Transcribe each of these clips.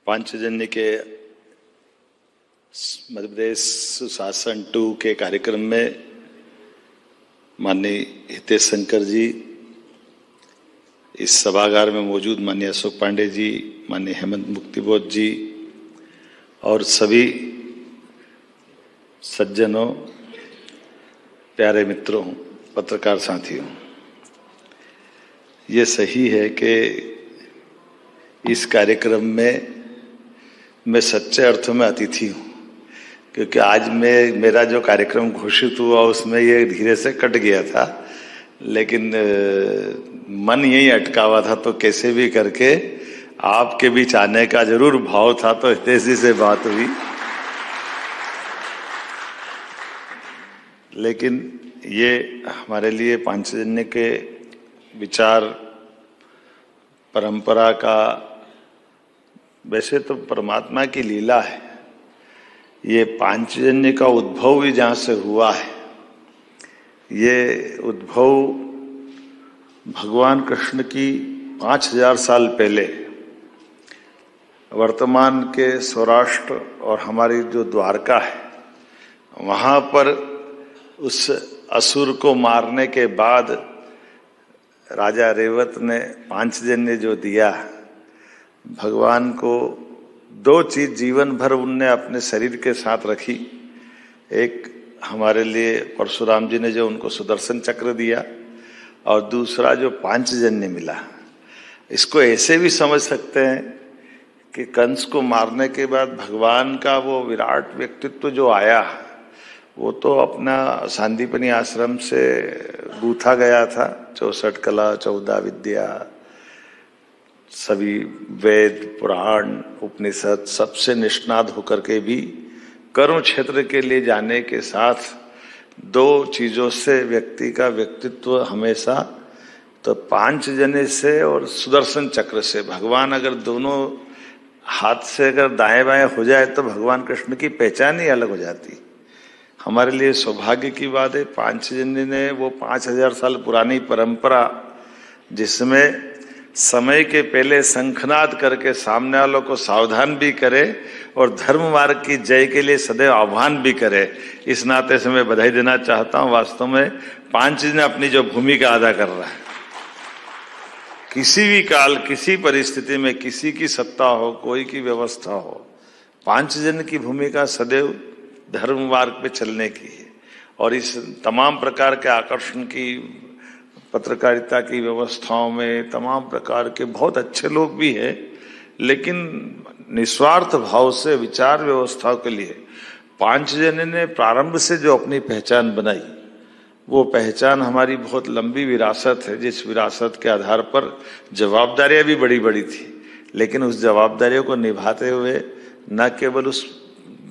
पांचजन्य के मध्य प्रदेश सुशासन 2 के कार्यक्रम में माननीय हितेश शंकर जी, इस सभागार में मौजूद माननीय अशोक पांडे जी, माननीय हेमंत मुक्तिबोध जी और सभी सज्जनों, प्यारे मित्रों, पत्रकार साथियों, ये सही है कि इस कार्यक्रम में मैं सच्चे अर्थों में अतिथि हूँ, क्योंकि आज मेरा जो कार्यक्रम घोषित हुआ उसमें ये धीरे से कट गया था, लेकिन मन यही अटका हुआ था, तो कैसे भी करके आपके बीच आने का जरूर भाव था, तो हितेश जी से बात हुई। लेकिन ये हमारे लिए पांचजन्य के विचार परंपरा का, वैसे तो परमात्मा की लीला है। ये पांचजन्य का उद्भव भी जहाँ से हुआ है, ये उद्भव भगवान कृष्ण की 5000 साल पहले वर्तमान के सौराष्ट्र और हमारी जो द्वारका है, वहाँ पर उस असुर को मारने के बाद राजा रेवत ने पांचजन्य जो दिया, भगवान को 2 चीज जीवन भर उनने अपने शरीर के साथ रखी। एक हमारे लिए परशुराम जी ने जो उनको सुदर्शन चक्र दिया, और दूसरा जो पांचजन्य मिला। इसको ऐसे भी समझ सकते हैं कि कंस को मारने के बाद भगवान का वो विराट व्यक्तित्व जो आया, वो तो अपना सांदीपनी आश्रम से गूथा गया था। 64 कला, 14 विद्या, सभी वेद, पुराण, उपनिषद सबसे निष्णात होकर के भी कर्म क्षेत्र के लिए जाने के साथ 2 चीजों से व्यक्ति का व्यक्तित्व हमेशा, तो पांचजन्य से और सुदर्शन चक्र से, भगवान अगर दोनों हाथ से अगर दाएं बाएं हो जाए तो भगवान कृष्ण की पहचान ही अलग हो जाती। हमारे लिए सौभाग्य की बात है, पांचजन्य ने वो 5000 साल पुरानी परंपरा, जिसमें समय के पहले शंखनाद करके सामने वालों को सावधान भी करे और धर्म मार्ग की जय के लिए सदैव आह्वान भी करे, इस नाते से मैं बधाई देना चाहता हूं। वास्तव में पांचजन्य अपनी जो भूमिका अदा कर रहा है, किसी भी काल, किसी परिस्थिति में, किसी की सत्ता हो, कोई की व्यवस्था हो, पांचजन्य की भूमिका सदैव धर्म मार्ग पे चलने की है। और इस तमाम प्रकार के आकर्षण की, पत्रकारिता की व्यवस्थाओं में तमाम प्रकार के बहुत अच्छे लोग भी हैं, लेकिन निस्वार्थ भाव से विचार व्यवस्थाओं के लिए पांचजन्य ने प्रारंभ से जो अपनी पहचान बनाई, वो पहचान हमारी बहुत लंबी विरासत है, जिस विरासत के आधार पर जवाबदारियां भी बड़ी बड़ी थी, लेकिन उस जवाबदारियों को निभाते हुए न केवल उस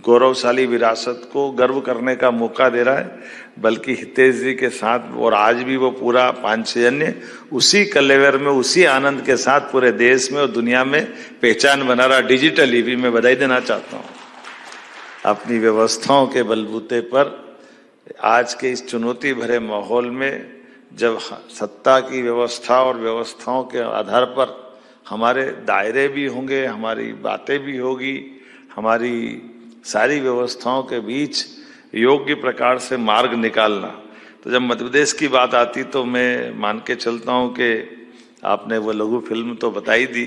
गौरवशाली विरासत को गर्व करने का मौका दे रहा है, बल्कि हितेश जी के साथ, और आज भी वो पूरा पांचजन्य उसी कलेवर में, उसी आनंद के साथ पूरे देश में और दुनिया में पहचान बना रहा। डिजिटली भी मैं बधाई देना चाहता हूँ। अपनी व्यवस्थाओं के बलबूते पर आज के इस चुनौती भरे माहौल में, जब सत्ता की व्यवस्था और व्यवस्थाओं के आधार पर हमारे दायरे भी होंगे, हमारी बातें भी होगी, हमारी सारी व्यवस्थाओं के बीच योग्य प्रकार से मार्ग निकालना, तो जब मध्य प्रदेश की बात आती तो मैं मान के चलता हूं कि आपने वो लघु फिल्म तो बताई दी,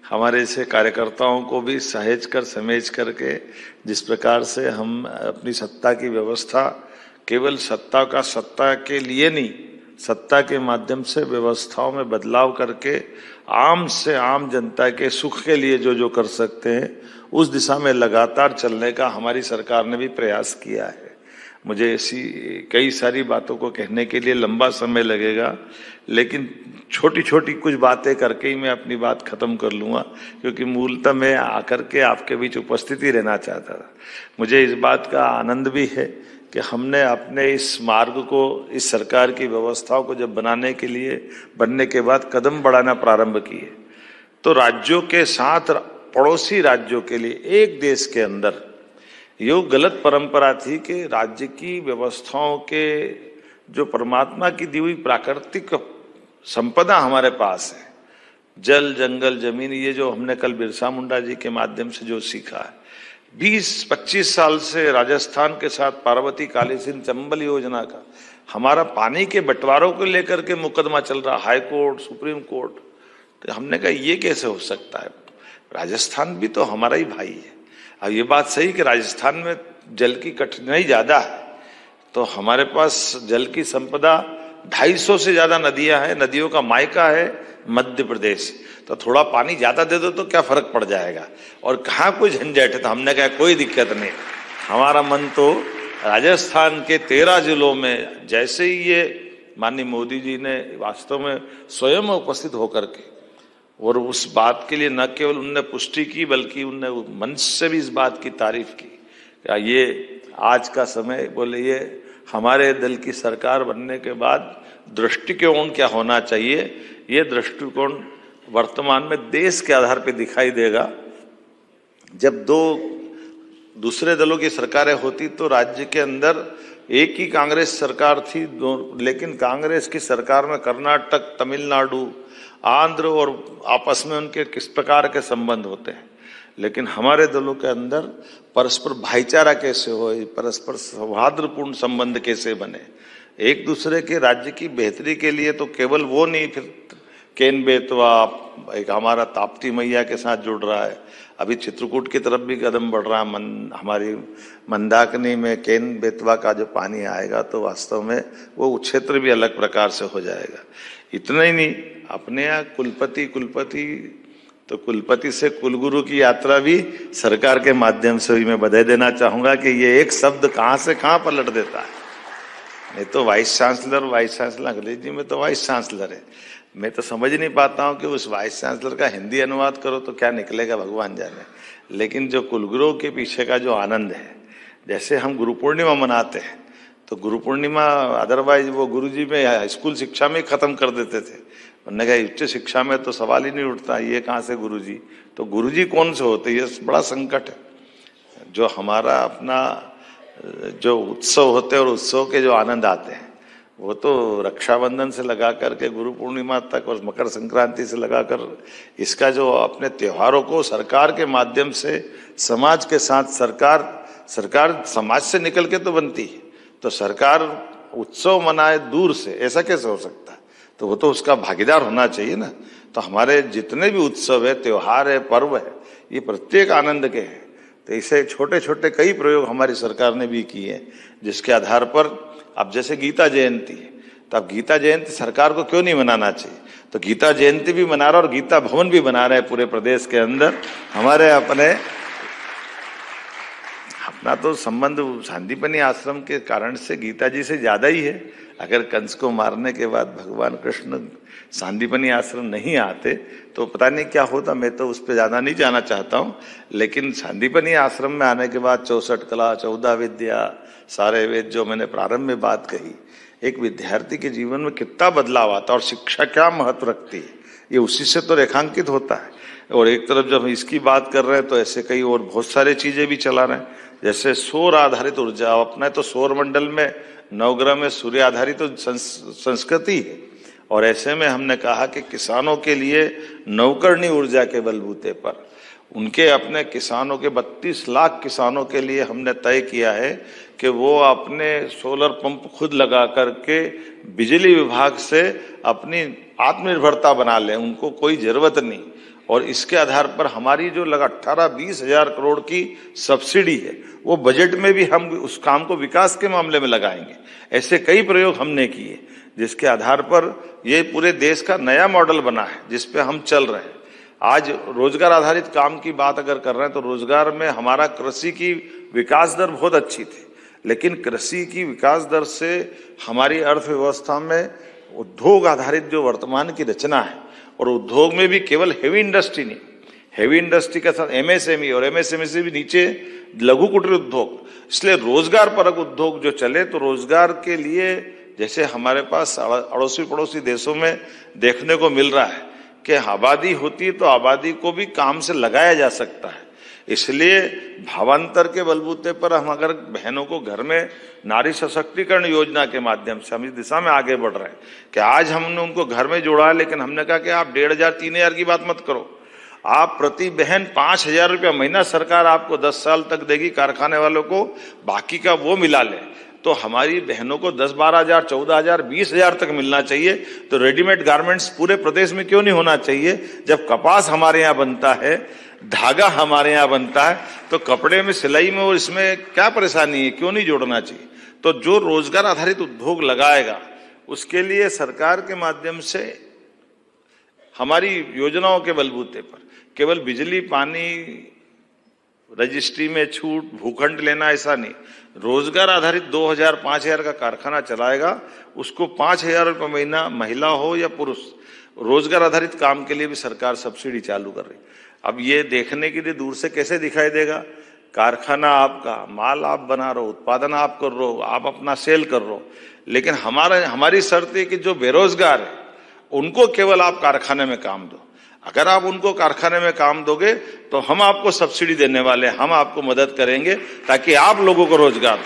हमारे ऐसे कार्यकर्ताओं को भी सहेज कर, समेज करके, जिस प्रकार से हम अपनी सत्ता की व्यवस्था केवल सत्ता के लिए नहीं, सत्ता के माध्यम से व्यवस्थाओं में बदलाव करके आम से आम जनता के सुख के लिए जो जो कर सकते हैं, उस दिशा में लगातार चलने का हमारी सरकार ने भी प्रयास किया है। मुझे ऐसी कई सारी बातों को कहने के लिए लंबा समय लगेगा, लेकिन छोटी छोटी कुछ बातें करके ही मैं अपनी बात खत्म कर लूँगा, क्योंकि मूलतः मैं आकर के आपके बीच उपस्थित ही रहना चाहता था। मुझे इस बात का आनंद भी है कि हमने अपने इस मार्ग को, इस सरकार की व्यवस्थाओं को जब बनने के बाद कदम बढ़ाना प्रारंभ किए, तो राज्यों के साथ पड़ोसी राज्यों के लिए एक देश के अंदर ये गलत परंपरा थी कि राज्य की व्यवस्थाओं के जो परमात्मा की दी हुई प्राकृतिक संपदा हमारे पास है, जल, जंगल, जमीन, ये जो हमने कल बिरसा मुंडा जी के माध्यम से जो सीखा है, 20-25 साल से राजस्थान के साथ पार्वती काली सिंध चंबल योजना का हमारा पानी के बंटवारों को लेकर के मुकदमा चल रहा, हाई कोर्ट, सुप्रीम कोर्ट। तो हमने कहा ये कैसे हो सकता है, राजस्थान भी तो हमारा ही भाई है। अब ये बात सही कि राजस्थान में जल की कठिनाई ज्यादा है, तो हमारे पास जल की संपदा 250 से ज्यादा नदियां हैं, नदियों का मायका है मध्य प्रदेश। तो थोड़ा पानी ज्यादा दे दो तो क्या फर्क पड़ जाएगा, और कहाँ कोई झंझट है। तो हमने कहा कोई दिक्कत नहीं, हमारा मन तो राजस्थान के 13 जिलों में, जैसे ही ये माननीय मोदी जी ने वास्तव में स्वयं उपस्थित होकर के, और उस बात के लिए न केवल उनने पुष्टि की बल्कि उनने मंच से भी इस बात की तारीफ की। ये आज का समय, बोले ये हमारे दल की सरकार बनने के बाद दृष्टिकोण क्या होना चाहिए, ये दृष्टिकोण वर्तमान में देश के आधार पर दिखाई देगा। जब दूसरे दलों की सरकारें होती तो राज्य के अंदर एक ही कांग्रेस सरकार थी, लेकिन कांग्रेस की सरकार में कर्नाटक, तमिलनाडु, आंध्र और आपस में उनके किस प्रकार के संबंध होते हैं। लेकिन हमारे दलों के अंदर परस्पर भाईचारा कैसे हो, परस्पर सौहार्दपूर्ण संबंध कैसे बने, एक दूसरे के राज्य की बेहतरी के लिए। तो केवल वो नहीं, फिर केन बेतवा एक हमारा ताप्ती मैया के साथ जुड़ रहा है, अभी चित्रकूट की तरफ भी कदम बढ़ रहा है। हमारी मंदाकिनी में केन बेतवा का जो पानी आएगा तो वास्तव में वो क्षेत्र भी अलग प्रकार से हो जाएगा। इतना ही नहीं, अपने यहाँ कुलपति से कुलगुरु की यात्रा भी सरकार के माध्यम से ही मैं बधाई देना चाहूंगा कि ये एक शब्द कहाँ से कहाँ पलट देता है। नहीं तो वाइस चांसलर अंग्रेजी में तो वाइस चांसलर है, मैं तो समझ नहीं पाता हूँ कि उस वाइस चांसलर का हिंदी अनुवाद करो तो क्या निकलेगा भगवान जाने। लेकिन जो कुलगुरु के पीछे का जो आनंद है, जैसे हम गुरु पूर्णिमा मनाते हैं, तो गुरु पूर्णिमा अदरवाइज वो गुरुजी में स्कूल शिक्षा में खत्म कर देते थे। उन्होंने कहा उच्च शिक्षा में तो सवाल ही नहीं उठता, ये कहाँ से गुरुजी। तो गुरुजी कौन से होते, ये बड़ा संकट है। जो हमारा अपना जो उत्सव होते हैं और उत्सव के जो आनंद आते हैं, वो तो रक्षाबंधन से लगा करके गुरु पूर्णिमा तक और मकर संक्रांति से लगाकर, इसका जो अपने त्योहारों को सरकार के माध्यम से समाज के साथ, सरकार समाज से निकल के तो बनती है, तो सरकार उत्सव मनाए दूर से, ऐसा कैसे हो सकता है। तो वो तो उसका भागीदार होना चाहिए ना। तो हमारे जितने भी उत्सव है, त्योहार है, पर्व है, ये प्रत्येक आनंद के हैं। तो इसे छोटे छोटे कई प्रयोग हमारी सरकार ने भी किए, जिसके आधार पर अब जैसे गीता जयंती है, तो अब गीता जयंती सरकार को क्यों नहीं मनाना चाहिए। तो गीता जयंती भी मना रहा और गीता भवन भी बना रहे हैं पूरे प्रदेश के अंदर। हमारे अपना तो संबंध सांदीपनी आश्रम के कारण से गीता जी से ज्यादा ही है। अगर कंस को मारने के बाद भगवान कृष्ण सांदीपनी आश्रम नहीं आते तो पता नहीं क्या होता, मैं तो उस पर ज्यादा नहीं जाना चाहता हूँ। लेकिन सांदीपनी आश्रम में आने के बाद 64 कला, 14 विद्या, सारे वेद, जो मैंने प्रारंभ में बात कही, एक विद्यार्थी के जीवन में कितना बदलाव आता है और शिक्षा क्या महत्व रखती है, ये उसी से तो रेखांकित होता है। और एक तरफ जब हम इसकी बात कर रहे हैं तो ऐसे कई और बहुत सारे चीजें भी चला रहे हैं, जैसे सौर आधारित ऊर्जा। अपना तो सौर मंडल में नवग्रह में सूर्य आधारित तो संस्कृति है, और ऐसे में हमने कहा कि किसानों के लिए नवकरणीय ऊर्जा के बलबूते पर उनके अपने किसानों के 32 लाख किसानों के लिए हमने तय किया है कि वो अपने सोलर पंप खुद लगा करके बिजली विभाग से अपनी आत्मनिर्भरता बना लें, उनको कोई जरूरत नहीं। और इसके आधार पर हमारी जो लगा 18-20 हजार करोड़ की सब्सिडी है, वो बजट में भी हम उस काम को विकास के मामले में लगाएंगे। ऐसे कई प्रयोग हमने किए, जिसके आधार पर ये पूरे देश का नया मॉडल बना है, जिसपे हम चल रहे हैं। आज रोजगार आधारित काम की बात अगर कर रहे हैं तो रोजगार में हमारा कृषि की विकास दर बहुत अच्छी थी, लेकिन कृषि की विकास दर से हमारी अर्थव्यवस्था में उद्योग आधारित जो वर्तमान की रचना है, और उद्योग में भी केवल हेवी इंडस्ट्री नहीं, हेवी इंडस्ट्री के साथ एमएसएमई और एमएसएमई से भी नीचे लघु कुटीर उद्योग, इसलिए रोजगार परक उद्योग जो चले। तो रोजगार के लिए जैसे हमारे पास अड़ोसी पड़ोसी देशों में देखने को मिल रहा है कि आबादी होती है तो आबादी को भी काम से लगाया जा सकता है। इसलिए भावांतर के बलबूते पर हम अगर बहनों को घर में नारी सशक्तिकरण योजना के माध्यम से हम इस दिशा में आगे बढ़ रहे हैं कि आज हमने उनको घर में जोड़ा है, लेकिन हमने कहा कि आप 1,500 3,000 की बात मत करो, आप प्रति बहन 5,000 रुपया महीना सरकार आपको 10 साल तक देगी, कारखाने वालों को बाकी का वो मिला ले, तो हमारी बहनों को 10-12,000 14,000 20,000 तक मिलना चाहिए। तो रेडीमेड गारमेंट्स पूरे प्रदेश में क्यों नहीं होना चाहिए? जब कपास हमारे यहाँ बनता है, धागा हमारे यहाँ बनता है, तो कपड़े में, सिलाई में और इसमें क्या परेशानी है? क्यों नहीं जोड़ना चाहिए? तो जो रोजगार आधारित उद्योग लगाएगा उसके लिए सरकार के माध्यम से हमारी योजनाओं के बलबूते पर केवल बिजली पानी रजिस्ट्री में छूट, भूखंड लेना ऐसा नहीं, रोजगार आधारित 2,000-5,000 का कारखाना चलाएगा, उसको 5,000 रुपये महीना, महिला हो या पुरुष, रोजगार आधारित काम के लिए भी सरकार सब्सिडी चालू कर रही। अब ये देखने के लिए दूर से कैसे दिखाई देगा? कारखाना आपका, माल आप बना रहे हो, उत्पादन आप कर रहे हो, आप अपना सेल कर रहे हो, लेकिन हमारी शर्त है कि जो बेरोजगार है उनको केवल आप कारखाने में काम दो। अगर आप उनको कारखाने में काम दोगे तो हम आपको सब्सिडी देने वाले, हम आपको मदद करेंगे ताकि आप लोगों को रोजगार।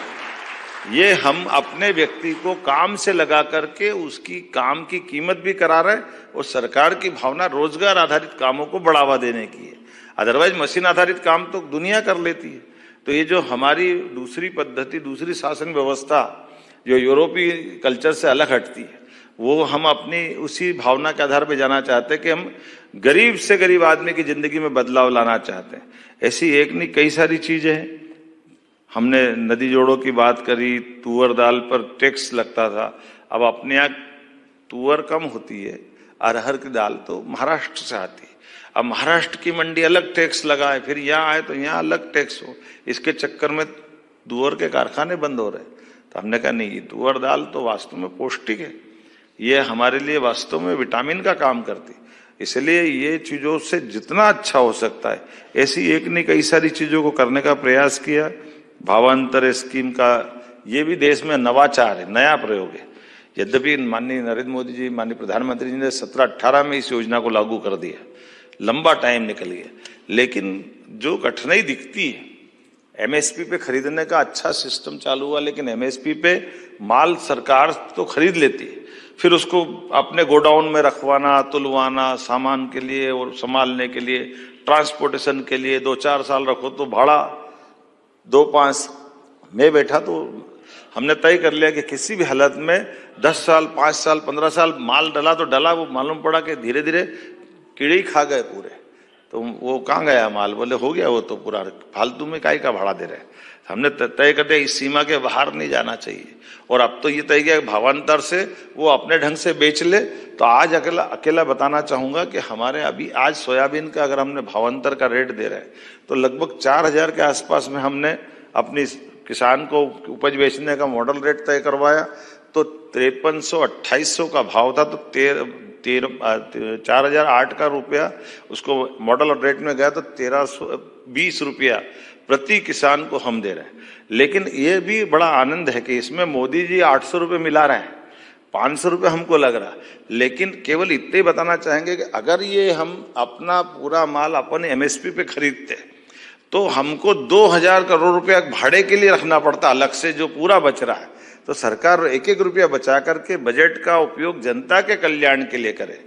ये हम अपने व्यक्ति को काम से लगा करके उसकी काम की कीमत भी करा रहे हैं, और सरकार की भावना रोजगार आधारित कामों को बढ़ावा देने की है। अदरवाइज मशीन आधारित काम तो दुनिया कर लेती है। तो ये जो हमारी दूसरी पद्धति, दूसरी शासन व्यवस्था जो यूरोपीय कल्चर से अलग हटती है, वो हम अपनी उसी भावना के आधार पर जाना चाहते हैं कि हम गरीब से गरीब आदमी की जिंदगी में बदलाव लाना चाहते हैं। ऐसी एक नहीं कई सारी चीजें हैं। हमने नदी जोड़ों की बात करी, तुअर दाल पर टैक्स लगता था, अब अपने यहाँ तुअर कम होती है, अरहर की दाल तो महाराष्ट्र से आती है। अब महाराष्ट्र की मंडी अलग टैक्स लगाए, फिर यहाँ आए तो यहाँ अलग टैक्स हो, इसके चक्कर में तुअर के कारखाने बंद हो रहे। तो हमने कहा नहीं, तुअर दाल तो वास्तव में पौष्टिक है, ये हमारे लिए वास्तव में विटामिन का काम करती, इसलिए ये चीजों से जितना अच्छा हो सकता है ऐसी एक नहीं कई सारी चीजों को करने का प्रयास किया। भावांतर स्कीम का ये भी देश में नवाचार है, नया प्रयोग है। यद्यपि माननीय नरेंद्र मोदी जी, माननीय प्रधानमंत्री जी ने 17-18 में इस योजना को लागू कर दिया, लंबा टाइम निकल गया, लेकिन जो कठिनाई दिखती है, एमएसपी पे खरीदने का अच्छा सिस्टम चालू हुआ, लेकिन एमएसपी पे माल सरकार तो खरीद लेती है, फिर उसको अपने गोडाउन में रखवाना, तुलवाना, सामान के लिए और संभालने के लिए, ट्रांसपोर्टेशन के लिए 2-4 साल रखो तो भाड़ा 2-5। मैं बैठा तो हमने तय कर लिया कि किसी भी हालत में 10 साल, 5 साल, 15 साल माल डला तो डला, वो मालूम पड़ा कि धीरे धीरे कीड़े ही खा गए पूरे, तो वो कहाँ गया माल? बोले हो गया वो तो पूरा, फालतू में काहे का भाड़ा दे रहे हैं। हमने तय कर दिया इस सीमा के बाहर नहीं जाना चाहिए, और अब तो ये तय किया भावांतर से वो अपने ढंग से बेच ले। तो आज अकेला बताना चाहूंगा कि हमारे अभी आज सोयाबीन का अगर हमने भावांतर का रेट दे रहे हैं तो लगभग 4,000 के आसपास में हमने अपनी किसान को उपज बेचने का मॉडल रेट तय करवाया। तो 5300-2800 का भाव था, तो 4,008 का रुपया उसको मॉडल रेट में गया, तो 1,320 रुपया प्रति किसान को हम दे रहे हैं। लेकिन ये भी बड़ा आनंद है कि इसमें मोदी जी 800 रुपये मिला रहे हैं, 500 रुपये हमको लग रहा है, लेकिन केवल इतने ही बताना चाहेंगे कि अगर ये हम अपना पूरा माल अपन एमएसपी पे खरीदते तो हमको 2,000 करोड़ रुपया भाड़े के लिए रखना पड़ता अलग से, जो पूरा बच रहा है। तो सरकार 1-1 रुपया बचा करके बजट का उपयोग जनता के कल्याण के लिए करे,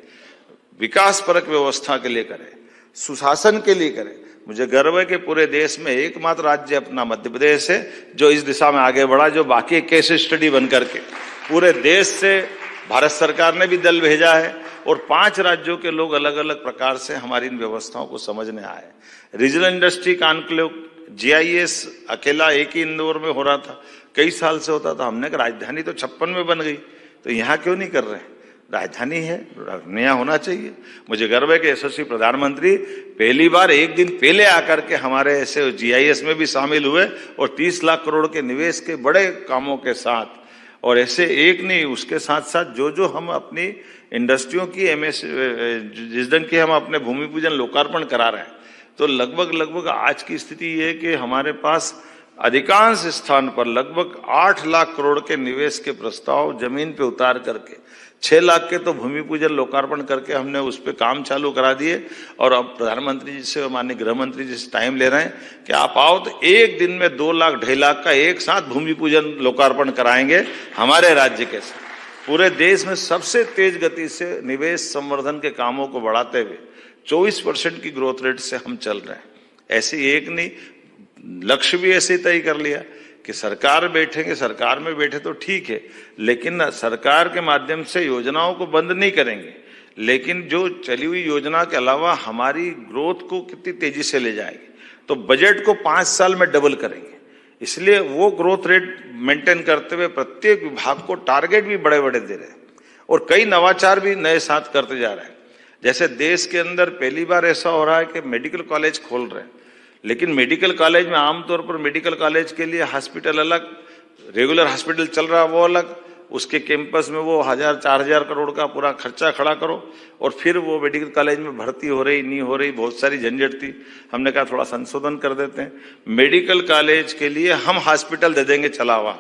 विकास परक व्यवस्था के लिए करे, सुशासन के लिए करे। मुझे गर्व है कि पूरे देश में एकमात्र राज्य अपना मध्य प्रदेश है जो इस दिशा में आगे बढ़ा, जो बाकी केस स्टडी बन करके पूरे देश से भारत सरकार ने भी दल भेजा है, और 5 राज्यों के लोग अलग अलग प्रकार से हमारी इन व्यवस्थाओं को समझने आए। रीजनल इंडस्ट्री कॉन्क्लेव, जीआईएस अकेला एक ही इंदौर में हो रहा था, कई साल से होता था। हमने कहा राजधानी तो 56 में बन गई, तो यहाँ क्यों नहीं कर रहे? राजधानी है, नया होना चाहिए। मुझे गर्व है कि यशस्वी प्रधानमंत्री पहली बार एक दिन पहले आकर के हमारे ऐसे जीआईएस में भी शामिल हुए, और 30 लाख करोड़ के निवेश के बड़े कामों के साथ, और ऐसे एक नहीं, उसके साथ साथ जो हम अपनी इंडस्ट्रियों की जिस दिन की हम अपने भूमि पूजन लोकार्पण करा रहे हैं, तो लगभग आज की स्थिति ये है कि हमारे पास अधिकांश स्थान पर लगभग 8 लाख करोड़ के निवेश के प्रस्ताव जमीन पे उतार करके 6 लाख के तो भूमि पूजन लोकार्पण करके हमने उस पर काम चालू करा दिए। और अब प्रधानमंत्री जी से, माननीय गृह मंत्री जी से टाइम ले रहे हैं कि आप आओ तो एक दिन में 2 लाख 2.5 लाख का एक साथ भूमि पूजन लोकार्पण कराएंगे हमारे राज्य के साथ। पूरे देश में सबसे तेज गति से निवेश संवर्धन के कामों को बढ़ाते हुए 24% की ग्रोथ रेट से हम चल रहे हैं। ऐसे एक नहीं, लक्ष्य भी ऐसे तय कर लिया कि सरकार बैठेंगे, सरकार में बैठे तो ठीक है, लेकिन सरकार के माध्यम से योजनाओं को बंद नहीं करेंगे, लेकिन जो चली हुई योजना के अलावा हमारी ग्रोथ को कितनी तेजी से ले जाएंगे, तो बजट को 5 साल में डबल करेंगे। इसलिए वो ग्रोथ रेट मेंटेन करते हुए प्रत्येक विभाग को टारगेट भी बड़े बड़े दे रहे हैं और कई नवाचार भी नए साथ करते जा रहे हैं। जैसे देश के अंदर पहली बार ऐसा हो रहा है कि मेडिकल कॉलेज खोल रहे हैं, लेकिन मेडिकल कॉलेज में आमतौर पर मेडिकल कॉलेज के लिए हॉस्पिटल अलग, रेगुलर हॉस्पिटल चल रहा है वो अलग, उसके कैंपस में वो 1000-4000 करोड़ का पूरा खर्चा खड़ा करो और फिर वो मेडिकल कॉलेज में भर्ती हो रही नहीं हो रही, बहुत सारी झंझट थी। हमने कहा थोड़ा संशोधन कर देते हैं, मेडिकल कॉलेज के लिए हम हॉस्पिटल दे देंगे चला हुआ,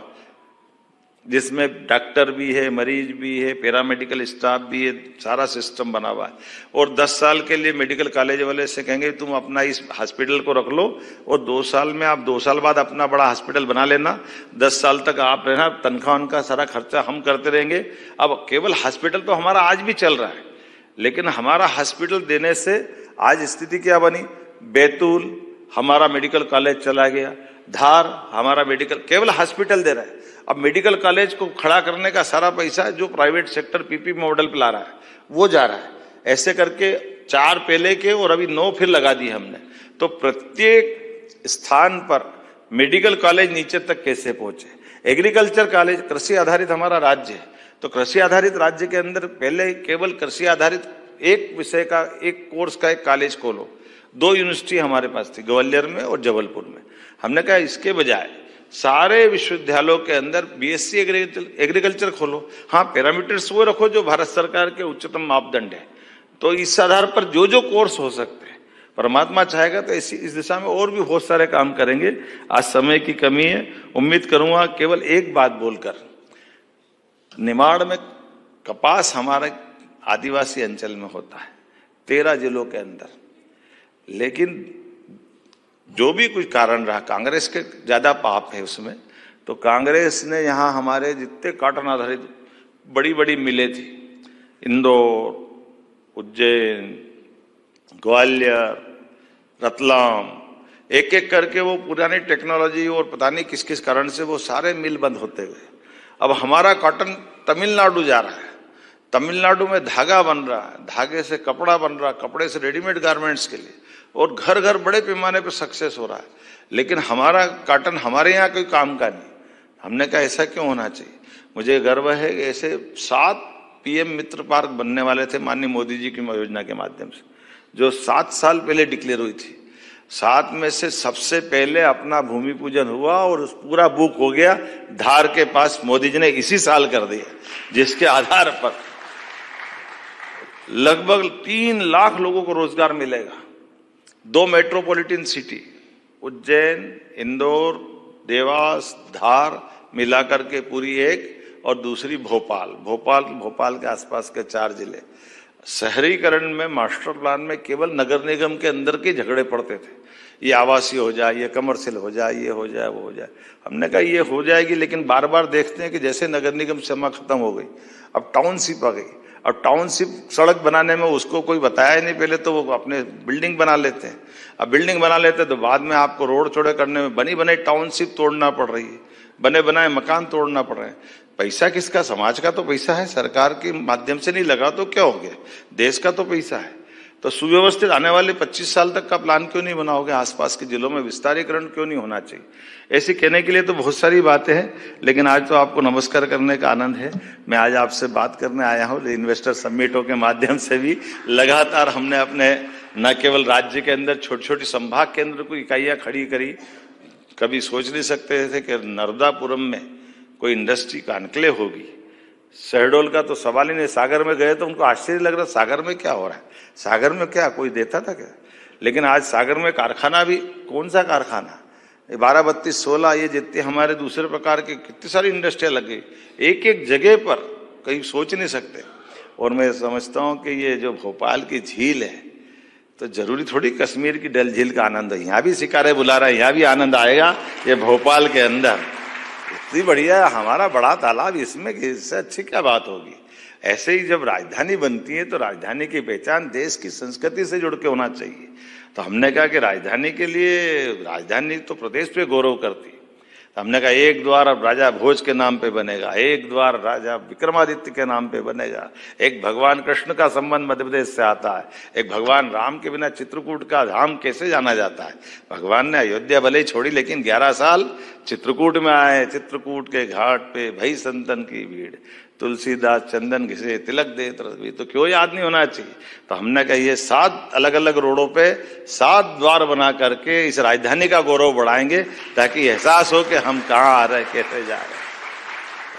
जिसमें डॉक्टर भी है, मरीज भी है, पैरामेडिकल स्टाफ भी है, सारा सिस्टम बना हुआ है। और 10 साल के लिए मेडिकल कॉलेज वाले से कहेंगे तुम अपना इस हॉस्पिटल को रख लो और 2 साल में आप 2 साल बाद अपना बड़ा हॉस्पिटल बना लेना, 10 साल तक आप रहना, तनख्वाह उनका सारा खर्चा हम करते रहेंगे। अब केवल हॉस्पिटल तो हमारा आज भी चल रहा है, लेकिन हमारा हॉस्पिटल देने से आज स्थिति क्या बनी, बैतूल हमारा मेडिकल कॉलेज चला गया, धार हमारा मेडिकल, केवल हॉस्पिटल दे रहा है। अब मेडिकल कॉलेज को खड़ा करने का सारा पैसा जो प्राइवेट सेक्टर पीपी मॉडल पे ला रहा है वो जा रहा है। ऐसे करके 4 पहले के और अभी 9 फिर लगा दिए हमने। तो प्रत्येक स्थान पर मेडिकल कॉलेज नीचे तक कैसे पहुंचे। एग्रीकल्चर कॉलेज, कृषि आधारित हमारा राज्य है, तो कृषि आधारित राज्य के अंदर पहले केवल कृषि आधारित एक विषय का, एक कोर्स का एक कॉलेज खोलो। 2 यूनिवर्सिटी हमारे पास थी, ग्वालियर में और जबलपुर में। हमने कहा इसके बजाय सारे विश्वविद्यालयों के अंदर बीएससी एग्रीकल्चर खोलो। हाँ, पैरामीटर्स वो रखो जो भारत सरकार के उच्चतम मापदंड है। तो इस आधार पर जो जो कोर्स हो सकते हैं, परमात्मा चाहेगा तो इस दिशा में और भी बहुत सारे काम करेंगे। आज समय की कमी है, उम्मीद करूंगा केवल एक बात बोलकर, निमाड़ में कपास हमारे आदिवासी अंचल में होता है 13 जिलों के अंदर, लेकिन जो भी कुछ कारण रहा, कांग्रेस के ज्यादा पाप है उसमें। तो कांग्रेस ने यहाँ हमारे जितने कॉटन आधारित बड़ी बड़ी मिलें थी, इंदौर, उज्जैन, ग्वालियर, रतलाम, एक एक करके वो पुरानी टेक्नोलॉजी और पता नहीं किस किस कारण से वो सारे मिल बंद होते गए। अब हमारा कॉटन तमिलनाडु जा रहा है, तमिलनाडु में धागा बन रहा है, धागे से कपड़ा बन रहा है, कपड़े से रेडीमेड गारमेंट्स के लिए, और घर घर बड़े पैमाने पर सक्सेस हो रहा है। लेकिन हमारा कॉटन हमारे यहाँ कोई काम का नहीं। हमने कहा ऐसा क्यों होना चाहिए। मुझे गर्व है कि ऐसे 7 पीएम मित्र पार्क बनने वाले थे माननीय मोदी जी की योजना के माध्यम से, जो 7 साल पहले डिक्लेयर हुई थी। 7 में से सबसे पहले अपना भूमि पूजन हुआ और उस पूरा बुक हो गया धार के पास, मोदी जी ने इसी साल कर दिया, जिसके आधार पर लगभग 3 लाख लोगों को रोजगार मिलेगा। 2 मेट्रोपॉलिटन सिटी, उज्जैन, इंदौर, देवास, धार मिलाकर के पूरी एक, और दूसरी भोपाल के आसपास के 4 जिले। शहरीकरण में मास्टर प्लान में केवल नगर निगम के अंदर के झगड़े पड़ते थे, ये आवासीय हो जाए, ये कमर्शियल हो जाए, ये हो जाए, वो हो जाए। हमने कहा ये हो जाएगी, लेकिन बार बार देखते हैं कि जैसे नगर निगम सीमा खत्म हो गई, अब टाउनशिप आ गई। अब टाउनशिप सड़क बनाने में उसको कोई बताया ही नहीं पहले, तो वो अपने बिल्डिंग बना लेते हैं। अब बिल्डिंग बना लेते हैं तो बाद में आपको रोड चौड़े करने में बनी बनाई टाउनशिप तोड़ना पड़ रही है, बने बनाए मकान तोड़ना पड़ रहे हैं। पैसा किसका, समाज का तो पैसा है, सरकार के माध्यम से नहीं लगा तो क्या हो गया, देश का तो पैसा है। तो सुव्यवस्थित आने वाले 25 साल तक का प्लान क्यों नहीं बनाओगे, आसपास के जिलों में विस्तारीकरण क्यों नहीं होना चाहिए। ऐसे कहने के लिए तो बहुत सारी बातें हैं, लेकिन आज तो आपको नमस्कार करने का आनंद है। मैं आज आपसे बात करने आया हूँ, इन्वेस्टर समिटों के माध्यम से भी लगातार हमने अपने न केवल राज्य के अंदर छोटी छोटी संभाग केंद्र को इकाइयां खड़ी करी। कभी सोच नहीं सकते थे कि नर्मदापुरम में कोई इंडस्ट्री का एन्क्लेव होगी। शहडोल का तो सवाल ही नहीं, सागर में गए तो उनको आश्चर्य लग रहा, सागर में क्या हो रहा है, सागर में क्या कोई देता था क्या। लेकिन आज सागर में कारखाना भी, कौन सा कारखाना, 12-32-16 ये जितने हमारे दूसरे प्रकार के कितनी सारी इंडस्ट्रियां लग गई एक एक जगह पर, कहीं सोच नहीं सकते। और मैं समझता हूं कि ये जो भोपाल की झील है, तो जरूरी थोड़ी कश्मीर की डल झील का आनंद है, यहाँ भी शिकारे बुला रहा है, यहाँ भी आनंद आएगा। ये भोपाल के अंदर इतनी बढ़िया हमारा बड़ा तालाब, इसमें इससे अच्छी क्या बात होगी। ऐसे ही जब राजधानी बनती है तो राजधानी की पहचान देश की संस्कृति से जुड़ के होना चाहिए। तो हमने कहा कि राजधानी के लिए, राजधानी तो प्रदेश पे गौरव करती है, तो हमने कहा एक द्वार अब राजा भोज के नाम पे बनेगा, एक द्वार राजा विक्रमादित्य के नाम पे बनेगा, एक भगवान कृष्ण का संबंध मध्य प्रदेश से आता है, एक भगवान राम के बिना चित्रकूट का धाम कैसे जाना जाता है। भगवान ने अयोध्या भले ही छोड़ी लेकिन 11 साल चित्रकूट में आए, चित्रकूट के घाट पे भई संतन की भीड़, तुलसीदास चंदन घिसे तिलक दे रवि, तो क्यों याद नहीं होना चाहिए। तो हमने कहा ये 7 अलग अलग रोडों पे 7 द्वार बना करके इस राजधानी का गौरव बढ़ाएंगे, ताकि एहसास हो कि हम कहाँ आ रहे हैं, कैसे जा रहे हैं।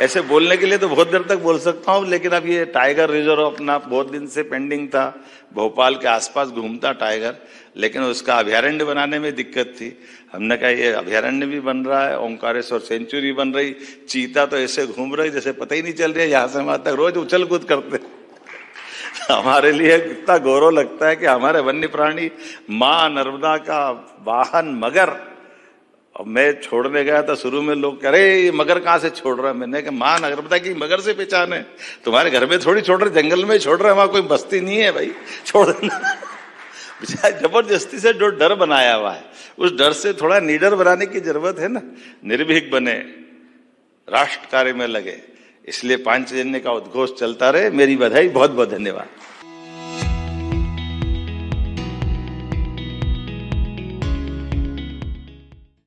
ऐसे बोलने के लिए तो बहुत देर तक बोल सकता हूँ, लेकिन अब ये टाइगर रिजर्व अपना बहुत दिन से पेंडिंग था, भोपाल के आसपास घूमता टाइगर, लेकिन उसका अभयारण्य बनाने में दिक्कत थी। हमने कहा ये अभयारण्य भी बन रहा है, ओंकारेश्वर सेंचुरी बन रही, चीता तो ऐसे घूम रही जैसे पता ही नहीं चल रहा है, यहाँ से वहां तक रोज उछल कूद करते। हमारे लिए कितना गौरव लगता है कि हमारे वन्य प्राणी माँ नर्मदा का वाहन मगर। और मैं छोड़ने गया था, शुरू में लोग कह रहे ये मगर कहाँ से छोड़ रहा है, मैंने कहा माँ नर्मदा की मगर से पहचान है, तुम्हारे घर में थोड़ी छोड़ रहे, जंगल में छोड़ रहे, वहां कोई बस्ती नहीं है भाई, छोड़ देना। जबरदस्ती से जो डर बनाया हुआ है, उस डर से थोड़ा निडर बनाने की जरूरत है ना। निर्भीक बने, राष्ट्र कार्य में लगे, इसलिए पांचजन्य का उद्घोष चलता रहे। मेरी बधाई, बहुत बहुत धन्यवाद।